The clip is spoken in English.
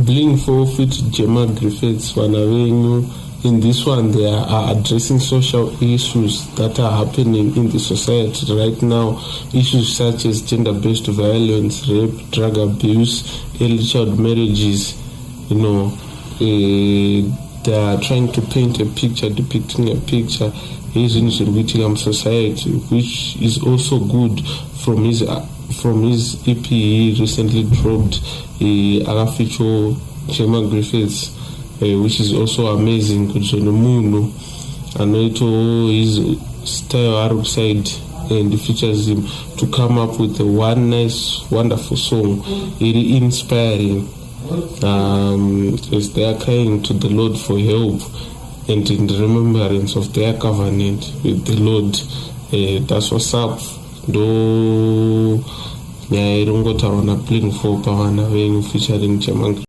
Bling 4 feat Gemma Griffiths, Vana Venyu. In this one, they are addressing social issues that are happening in the society right now. Issues such as gender-based violence, rape, drug abuse, early child marriages. They are trying to paint a picture, depicting a picture in Whittingham society, which is also good. From his EP, he recently dropped a feature Gemma Griffiths, which is also amazing. I know it all his style Arab side, and it features him to come up with one nice, wonderful song, really inspiring. As they are crying to the Lord for help and in remembrance of their covenant with the Lord. That's what's up. Do nyaya irongota wana Bling 4 pavana venyu featuring Gemma